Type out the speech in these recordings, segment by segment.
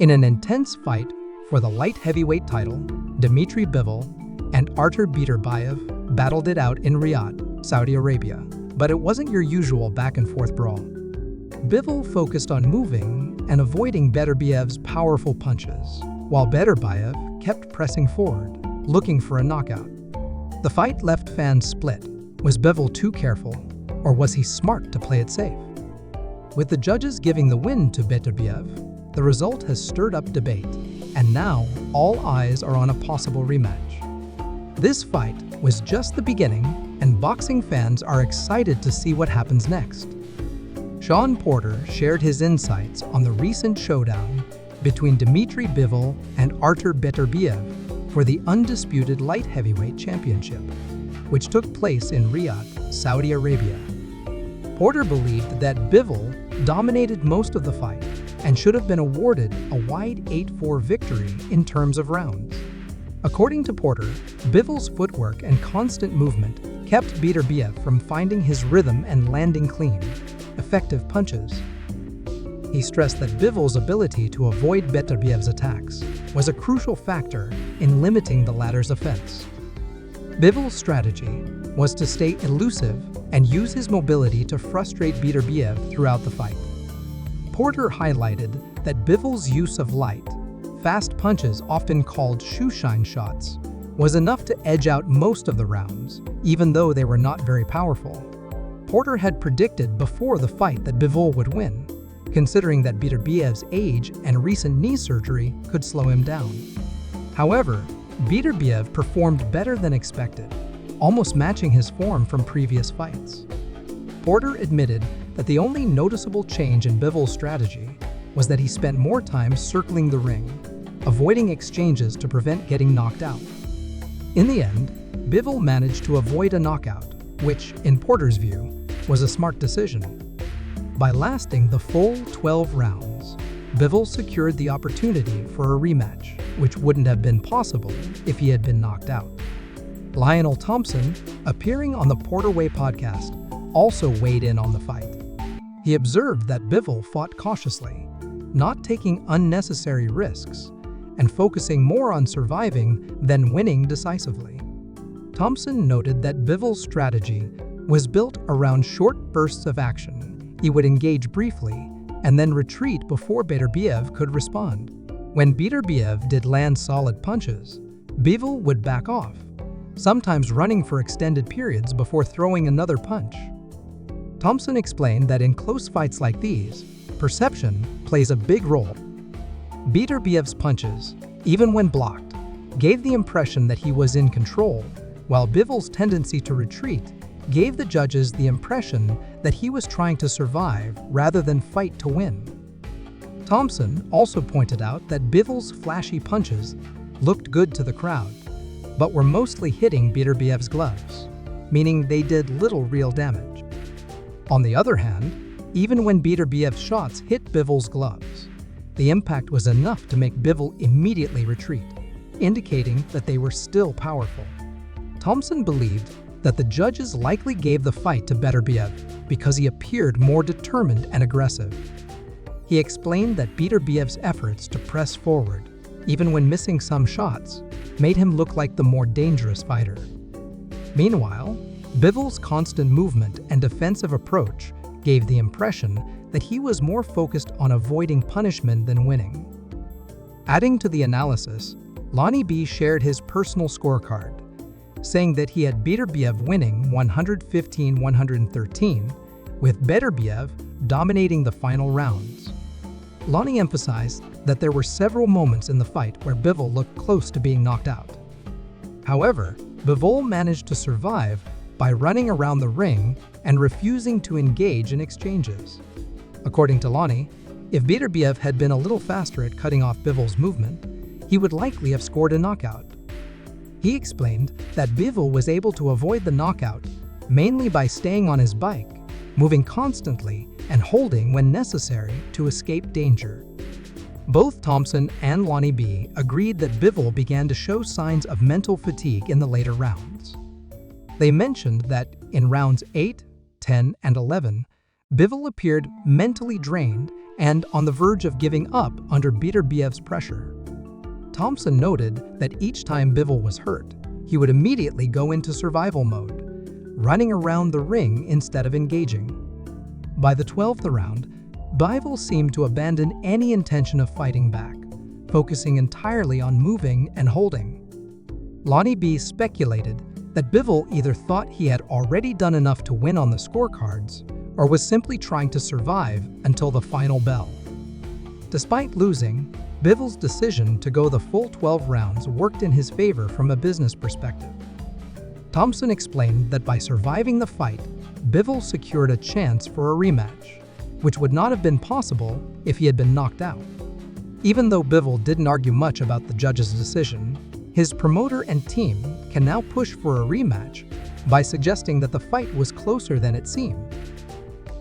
In an intense fight for the light heavyweight title, Dmitry Bivol and Artur Beterbiev battled it out in Riyadh, Saudi Arabia. But it wasn't your usual back-and-forth brawl. Bivol focused on moving and avoiding Beterbiev's powerful punches, while Beterbiev kept pressing forward, looking for a knockout. The fight left fans split. Was Bivol too careful, or was he smart to play it safe? With the judges giving the win to Beterbiev, the result has stirred up debate, and now all eyes are on a possible rematch. This fight was just the beginning, and boxing fans are excited to see what happens next. Shawn Porter shared his insights on the recent showdown between Dmitry Bivol and Artur Beterbiev for the undisputed light heavyweight championship, which took place in Riyadh, Saudi Arabia. Porter believed that Bivol dominated most of the fight and should have been awarded a wide 8-4 victory in terms of rounds. According to Porter, Bivol's footwork and constant movement kept Beterbiev from finding his rhythm and landing clean, effective punches. He stressed that Bivol's ability to avoid Beterbiev's attacks was a crucial factor in limiting the latter's offense. Bivol's strategy was to stay elusive and use his mobility to frustrate Beterbiev throughout the fight. Porter highlighted that Bivol's use of light, fast punches, often called shoeshine shots, was enough to edge out most of the rounds, even though they were not very powerful. Porter had predicted before the fight that Bivol would win, considering that Beterbiev's age and recent knee surgery could slow him down. However, Beterbiev performed better than expected, almost matching his form from previous fights. Porter admitted that the only noticeable change in Bivol's strategy was that he spent more time circling the ring, avoiding exchanges to prevent getting knocked out. In the end, Bivol managed to avoid a knockout, which, in Porter's view, was a smart decision. By lasting the full 12 rounds, Bivol secured the opportunity for a rematch, which wouldn't have been possible if he had been knocked out. Lionel Thompson, appearing on the Porter Way podcast, also weighed in on the fight. He observed that Bivol fought cautiously, not taking unnecessary risks, and focusing more on surviving than winning decisively. Thompson noted that Bivol's strategy was built around short bursts of action. He would engage briefly and then retreat before Beterbiev could respond. When Beterbiev did land solid punches, Bivol would back off, sometimes running for extended periods before throwing another punch. Thompson explained that in close fights like these, perception plays a big role. Beterbiev's punches, even when blocked, gave the impression that he was in control, while Bivol's tendency to retreat gave the judges the impression that he was trying to survive rather than fight to win. Thompson also pointed out that Bivol's flashy punches looked good to the crowd, but were mostly hitting Beterbiev's gloves, meaning they did little real damage. On the other hand, even when Beterbiev's shots hit Bivol's gloves, the impact was enough to make Bivol immediately retreat, indicating that they were still powerful. Thompson believed that the judges likely gave the fight to Beterbiev because he appeared more determined and aggressive. He explained that Beterbiev's efforts to press forward, even when missing some shots, made him look like the more dangerous fighter. Meanwhile, Bivol's constant movement and defensive approach gave the impression that he was more focused on avoiding punishment than winning. Adding to the analysis, Lonnie B shared his personal scorecard, saying that he had Beterbiev winning 115-113, with Beterbiev dominating the final rounds. Lonnie emphasized that there were several moments in the fight where Bivol looked close to being knocked out. However, Bivol managed to survive by running around the ring and refusing to engage in exchanges. According to Lonnie, if Beterbiev had been a little faster at cutting off Bivol's movement, he would likely have scored a knockout. He explained that Bivol was able to avoid the knockout mainly by staying on his bike, moving constantly, and holding when necessary to escape danger. Both Thompson and Lonnie B agreed that Bivol began to show signs of mental fatigue in the later rounds. They mentioned that in rounds 8, 10, and 11, Bivol appeared mentally drained and on the verge of giving up under Beterbiev's pressure. Thompson noted that each time Bivol was hurt, he would immediately go into survival mode, running around the ring instead of engaging. By the 12th round, Bivol seemed to abandon any intention of fighting back, focusing entirely on moving and holding. Lonnie B speculated that Bivol either thought he had already done enough to win on the scorecards or was simply trying to survive until the final bell. Despite losing, Bivol's decision to go the full 12 rounds worked in his favor from a business perspective. Thompson explained that by surviving the fight, Bivol secured a chance for a rematch, which would not have been possible if he had been knocked out. Even though Bivol didn't argue much about the judge's decision, his promoter and team can now push for a rematch by suggesting that the fight was closer than it seemed.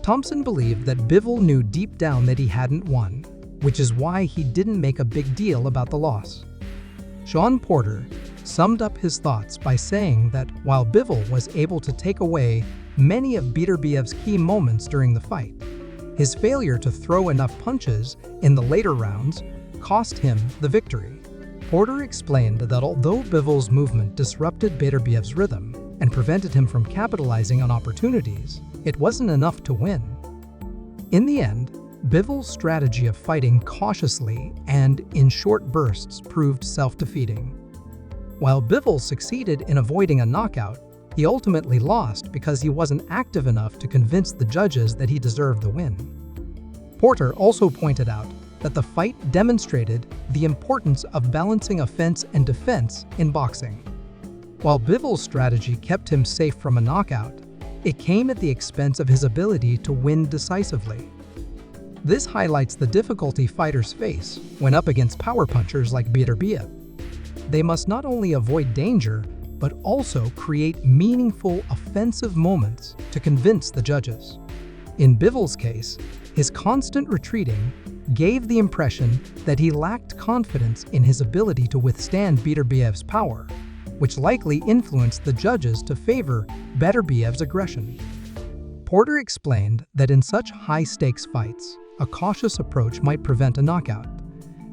Thompson believed that Bivol knew deep down that he hadn't won, which is why he didn't make a big deal about the loss. Shawn Porter summed up his thoughts by saying that while Bivol was able to take away many of Beterbiev's key moments during the fight, his failure to throw enough punches in the later rounds cost him the victory. Porter explained that although Bivol's movement disrupted Beterbiev's rhythm and prevented him from capitalizing on opportunities, it wasn't enough to win. In the end, Bivol's strategy of fighting cautiously and in short bursts proved self-defeating. While Bivol succeeded in avoiding a knockout, he ultimately lost because he wasn't active enough to convince the judges that he deserved the win. Porter also pointed out that the fight demonstrated the importance of balancing offense and defense in boxing. While Bivol's strategy kept him safe from a knockout, it came at the expense of his ability to win decisively. This highlights the difficulty fighters face when up against power punchers like Beterbiev. They must not only avoid danger, but also create meaningful offensive moments to convince the judges. In Bivol's case, his constant retreating gave the impression that he lacked confidence in his ability to withstand Beterbiev's power, which likely influenced the judges to favor Beterbiev's aggression. Porter explained that in such high-stakes fights, a cautious approach might prevent a knockout,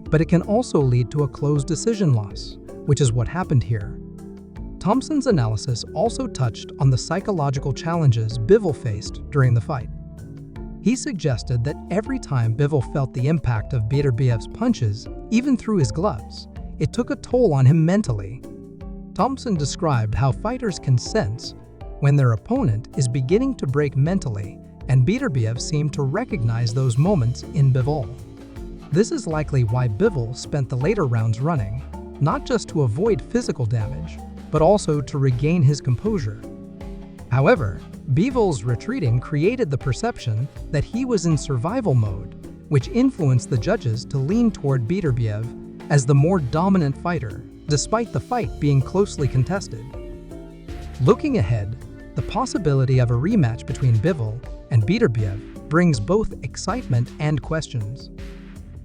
but it can also lead to a close decision loss, which is what happened here. Thompson's analysis also touched on the psychological challenges Bivol faced during the fight. He suggested that every time Bivol felt the impact of Beterbiev's punches, even through his gloves, it took a toll on him mentally. Thompson described how fighters can sense when their opponent is beginning to break mentally, and Beterbiev seemed to recognize those moments in Bivol. This is likely why Bivol spent the later rounds running, not just to avoid physical damage, but also to regain his composure. However, Bivol's retreating created the perception that he was in survival mode, which influenced the judges to lean toward Beterbiev as the more dominant fighter, despite the fight being closely contested. Looking ahead, the possibility of a rematch between Bivol and Beterbiev brings both excitement and questions.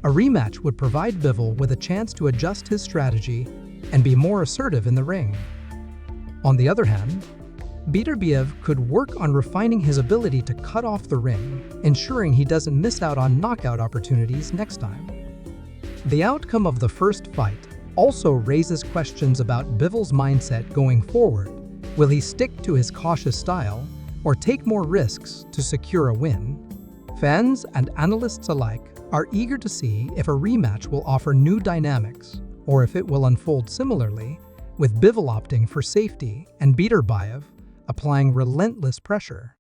A rematch would provide Bivol with a chance to adjust his strategy and be more assertive in the ring. On the other hand, Beterbiev could work on refining his ability to cut off the ring, ensuring he doesn't miss out on knockout opportunities next time. The outcome of the first fight also raises questions about Bivol's mindset going forward. Will he stick to his cautious style or take more risks to secure a win? Fans and analysts alike are eager to see if a rematch will offer new dynamics or if it will unfold similarly, with Bivol opting for safety and Beterbiev applying relentless pressure.